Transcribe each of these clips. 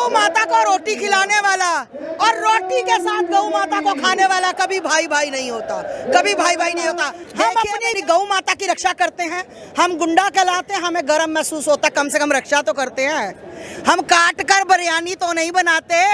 गौ माता को रोटी खिलाने वाला और रोटी के साथ गौ माता को खाने वाला कभी भाई भाई नहीं होता, कभी भाई भाई नहीं होता। हम अपनी गौ माता की रक्षा करते हैं, हम गुंडा कहलाते हैं, हमें गर्व महसूस होता, कम से कम रक्षा तो करते हैं। हम काट कर बिरयानी तो नहीं बनाते,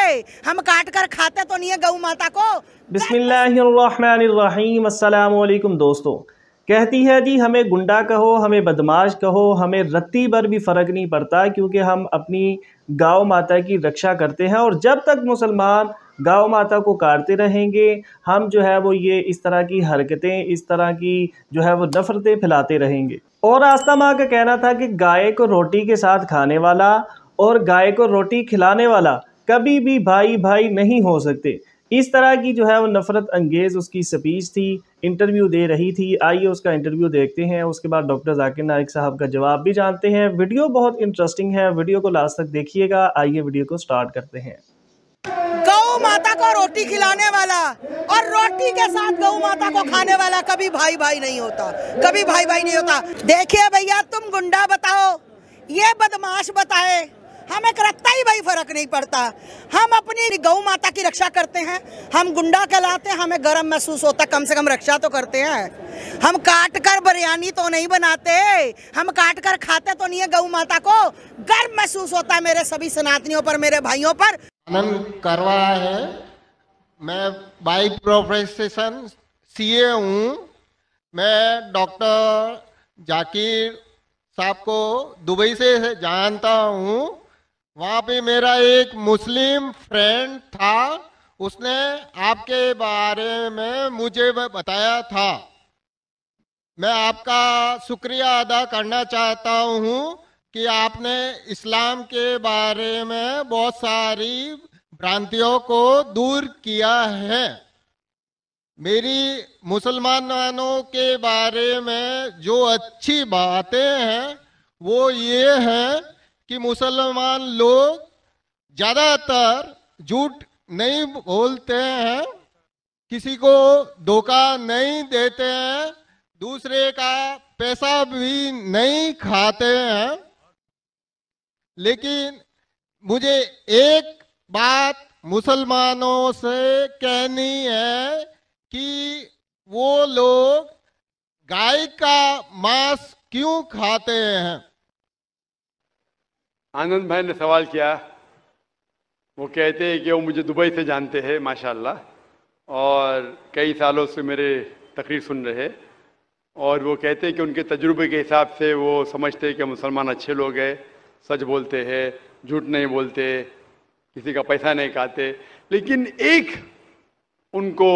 हम काट कर खाते तो नहीं है गौ माता को। बिस्मिल्लाहिर्रहमानिर्रहीम। अस्सलाम वालेकुम दोस्तों। कहती है जी, हमें गुंडा कहो, हमें बदमाश कहो, हमें रत्ती भर भी फ़र्क नहीं पड़ता, क्योंकि हम अपनी गौ माता की रक्षा करते हैं। और जब तक मुसलमान गौ माता को काटते रहेंगे, हम जो है वो ये इस तरह की हरकतें, इस तरह की जो है वो नफ़रतें फैलाते रहेंगे। और आस्था माँ का कहना था कि गाय को रोटी के साथ खाने वाला और गाय को रोटी खिलाने वाला कभी भी भाई भाई नहीं हो सकते। इस तरह की जो है वो नफ़रत अंगेज़ उसकी स्पीच थी, इंटरव्यू दे रही थी। आइए उसका इंटरव्यू देखते हैं, उसके बाद डॉक्टर जाकिर नाइक साहब का जवाब भी जानते हैं। वीडियो बहुत इंटरेस्टिंग है, वीडियो को लास्ट तक देखिएगा। आइए वीडियो को स्टार्ट करते हैं। गौ माता को रोटी खिलाने वाला और रोटी के साथ गौ माता को खाने वाला कभी भाई भाई नहीं होता, कभी भाई भाई नहीं होता। देखिए भैया, तुम गुंडा बताओ, ये बदमाश बताए, हमें करता ही भाई फर्क नहीं पड़ता। हम अपनी गौ माता की रक्षा करते हैं, हम गुंडा कहलाते हैं, हमें गर्व महसूस होता, कम से कम रक्षा तो करते हैं। हम काट कर बिरयानी तो नहीं बनाते, हम काट कर खाते तो नहीं है गौ माता को। गर्व महसूस होता है मेरे सभी सनातनियों पर, मेरे भाइयों पर। आनंद करवा है। मैं बाई प्रोफेशन सीए हूँ। मैं डॉक्टर जाकिर साहब को दुबई से जानता हूँ। वहाँ पे मेरा एक मुस्लिम फ्रेंड था, उसने आपके बारे में मुझे बताया था। मैं आपका शुक्रिया अदा करना चाहता हूँ कि आपने इस्लाम के बारे में बहुत सारी भ्रांतियों को दूर किया है। मेरी मुसलमानों के बारे में जो अच्छी बातें हैं वो ये है कि मुसलमान लोग ज़्यादातर झूठ नहीं बोलते हैं, किसी को धोखा नहीं देते हैं, दूसरे का पैसा भी नहीं खाते हैं। लेकिन मुझे एक बात मुसलमानों से कहनी है कि वो लोग गाय का मांस क्यों खाते हैं। आनंद भाई ने सवाल किया। वो कहते हैं कि वो मुझे दुबई से जानते हैं माशाल्लाह, और कई सालों से मेरे तकरीर सुन रहे, और वो कहते हैं कि उनके तजुर्बे के हिसाब से वो समझते हैं कि मुसलमान अच्छे लोग हैं, सच बोलते हैं, झूठ नहीं बोलते, किसी का पैसा नहीं खाते। लेकिन एक उनको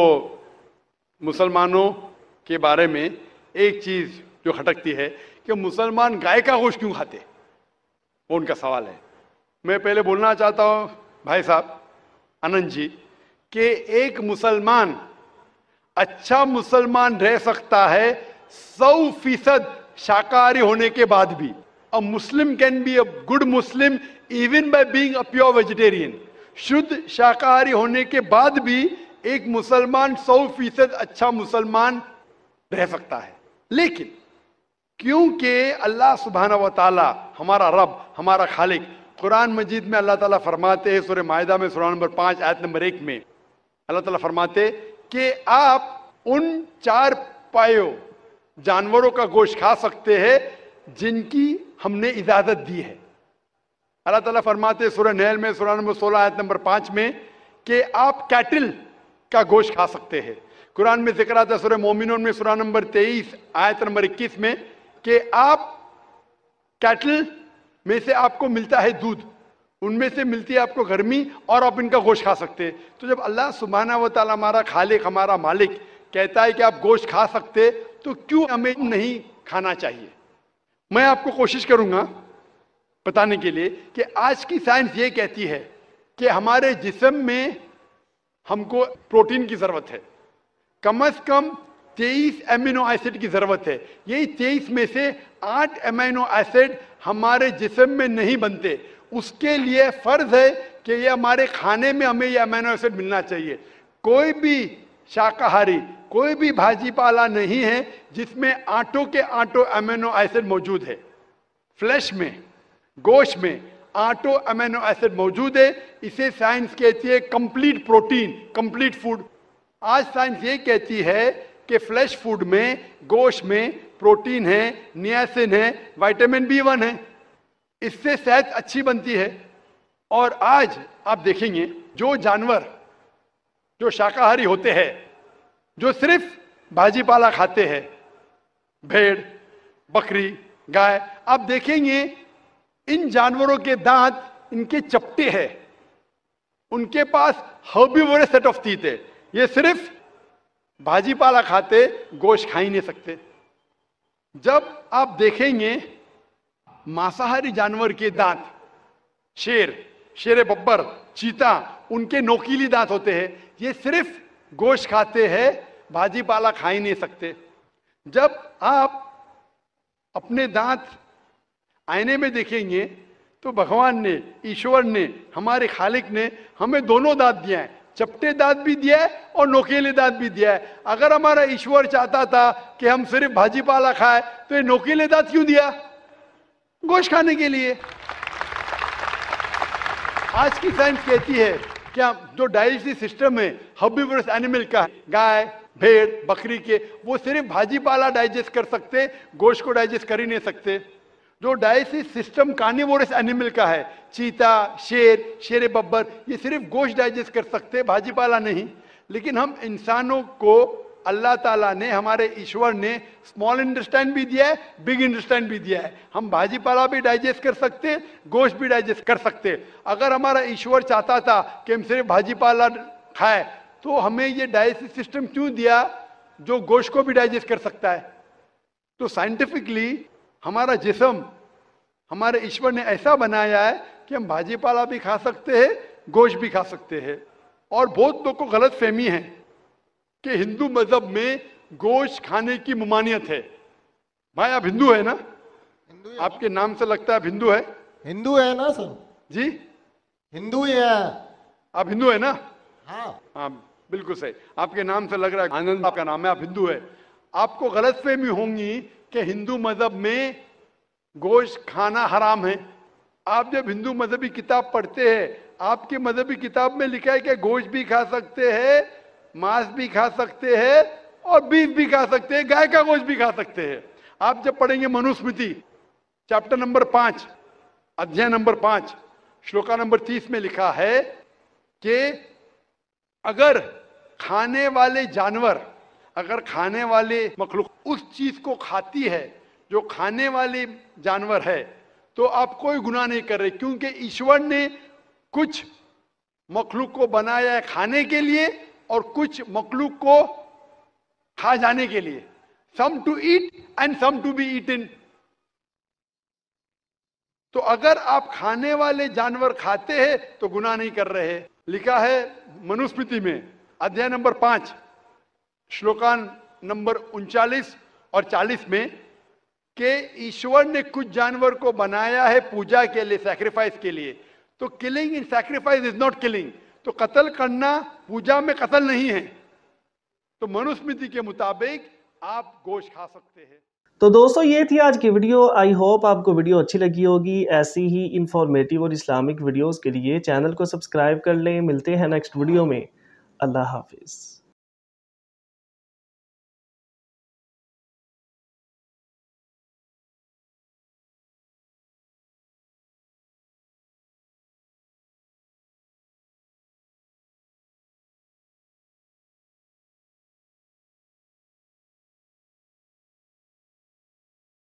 मुसलमानों के बारे में एक चीज़ जो खटकती है कि मुसलमान गाय का गोश्त क्यों खाते, वो उनका सवाल है। मैं पहले बोलना चाहता हूँ भाई साहब आनंद जी कि एक मुसलमान अच्छा मुसलमान रह सकता है 100% शाकाहारी होने के बाद भी। A Muslim can be a good Muslim even by being a pure vegetarian. शुद्ध शाकाहारी होने के बाद भी एक मुसलमान 100% अच्छा मुसलमान रह सकता है। लेकिन क्योंकि अल्लाह सुब्हाना व ताला हमारा रब, हमारा खालिक, कुरान मजीद में अल्लाह ताला फरमाते हैं, सूरह माइदा में सूरह नंबर 5 आयत नंबर 1 में अल्लाह ताला फरमाते कि आप उन 4 पायों जानवरों का गोश्त खा सकते हैं जिनकी हमने इजाजत दी है। अल्लाह ताला फरमाते सूरह नहल में सूरह नंबर 16 आयत नंबर 5 में कि आप कैटल का गोश्त खा सकते हैं। कुरान में जिक्र आता है सूरह मोमिनून में सूरह नंबर 23 आयत नंबर 21 में कि आप कैटल में से आपको मिलता है दूध, उनमें से मिलती है आपको गर्मी, और आप इनका गोश्त खा सकते हैं। तो जब अल्लाह सुब्हाना व तआला हमारा खालिक, हमारा मालिक कहता है कि आप गोश्त खा सकते, तो क्यों हमें नहीं खाना चाहिए। मैं आपको कोशिश करूंगा बताने के लिए कि आज की साइंस ये कहती है कि हमारे जिस्म में हमको प्रोटीन की जरूरत है, कम से कम 23 एमिनो एसिड की जरूरत है। यही 23 में से 8 एमिनो एसिड हमारे जिस्म में नहीं बनते। उसके लिए फर्ज है कि ये हमारे खाने में हमें ये अमीनो एसिड मिलना चाहिए। कोई भी शाकाहारी, कोई भी भाजी पाला नहीं है जिसमें आटों के आटो अमीनो एसिड मौजूद है। फ्लैश में, गोश्त में 8 अमीनो एसिड मौजूद है। इसे साइंस कहती है कंप्लीट प्रोटीन, कंप्लीट फूड। आज साइंस ये कहती है कि फ्लैश फूड में, गोश्त में प्रोटीन है, नियासिन है, विटामिन B1 है, इससे सेहत अच्छी बनती है। और आज आप देखेंगे जो जानवर जो शाकाहारी होते हैं, जो सिर्फ भाजी पाला खाते हैं, भेड़, बकरी, गाय, आप देखेंगे इन जानवरों के दांत इनके चपटे हैं, उनके पास हर्बीवोरस सेट ऑफ टीथ है। ये सिर्फ भाजी पाला खाते, गोश्त खा ही नहीं सकते। जब आप देखेंगे मांसाहारी जानवर के दांत, शेर बब्बर, चीता, उनके नोकीली दांत होते हैं। ये सिर्फ गोश्त खाते हैं, भाजी पाला खा ही नहीं सकते। जब आप अपने दांत आईने में देखेंगे तो भगवान ने, ईश्वर ने, हमारे खालिक ने हमें दोनों दांत दिया है, चपटे दांत भी दिया है और नोकीले दांत भी दिया है। अगर हमारा ईश्वर चाहता था कि हम सिर्फ भाजी पाला खाए तो ये नोकीले दांत क्यों दिया? गोश्त खाने के लिए। आज की साइंस कहती है कि जो डाइजेस्टिव सिस्टम है हर्बीवोरस एनिमल का, गाय, भेड़, बकरी के, वो सिर्फ भाजी पाला डाइजेस्ट कर सकते, गोश्त को डाइजेस्ट कर ही नहीं सकते। जो डाइजेस्टिव सिस्टम कार्निवोरस एनिमल का है, चीता, शेर बब्बर, ये सिर्फ गोश्त डाइजेस्ट कर सकते, भाजी पाला नहीं। लेकिन हम इंसानों को अल्लाह ताला ने, हमारे ईश्वर ने स्मॉल इंटेस्टाइन भी दिया है, बिग इंटेस्टाइन भी दिया है। हम भाजी पाला भी डाइजेस्ट कर सकते, गोश्त भी डाइजेस्ट कर सकते। अगर हमारा ईश्वर चाहता था कि हम सिर्फ भाजी पाला खाए तो हमें ये डाइजेस्टिव सिस्टम क्यों दिया जो गोश्त को भी डाइजेस्ट कर सकता है? तो साइंटिफिकली हमारा जिस्म हमारे ईश्वर ने ऐसा बनाया है कि हम भाजी पाला भी खा सकते हैं, गोश्त भी खा सकते हैं। और बहुत लोगों को गलत फहमी है कि हिंदू मजहब में गोश्त खाने की ममानियत है। भाई आप हिंदू है ना? हिंदू है। आपके नाम से लगता है आप हिंदू है। हिंदू है ना सर? जी, हिंदू ही है। आप हिंदू है ना? हाँ हाँ, बिल्कुल सही। आपके नाम से लग रहा है, आनंद आपका नाम है, आप हिंदू है। आपको गलतफहमी होंगी कि हिंदू मजहब में गोश्त खाना हराम है। आप जब हिंदू मजहबी किताब पढ़ते हैं, आपके मजहबी किताब में लिखा है कि गोश्त भी खा सकते हैं, मांस भी खा सकते हैं और बीफ भी खा सकते हैं, गाय का गोश्त भी खा सकते हैं। आप जब पढ़ेंगे मनुस्मृति चैप्टर नंबर 5, अध्याय नंबर 5, श्लोका नंबर 30 में लिखा है कि अगर खाने वाले जानवर, अगर खाने वाले मखलूक उस चीज को खाती है जो खाने वाले जानवर है, तो आप कोई गुनाह नहीं कर रहे, क्योंकि ईश्वर ने कुछ मखलूक को बनाया है खाने के लिए और कुछ मखलूक को खा जाने के लिए। Some to eat and some to be eaten. तो अगर आप खाने वाले जानवर खाते हैं तो गुनाह नहीं कर रहे। लिखा है मनुस्मृति में अध्याय नंबर 5 श्लोकान नंबर 39 और 40 में कि ईश्वर ने कुछ जानवर को बनाया है पूजा के लिए, सैक्रिफाइस के लिए। तो killing in sacrifice is not killing. तो कत्ल करना पूजा में कत्ल नहीं है। तो मनुस्मृति के मुताबिक आप गोश्त खा सकते हैं। तो दोस्तों ये थी आज की वीडियो। आई होप आपको वीडियो अच्छी लगी होगी। ऐसी ही इंफॉर्मेटिव और इस्लामिक वीडियोस के लिए चैनल को सब्सक्राइब कर लें। मिलते हैं नेक्स्ट वीडियो में। अल्लाह हाफिज़।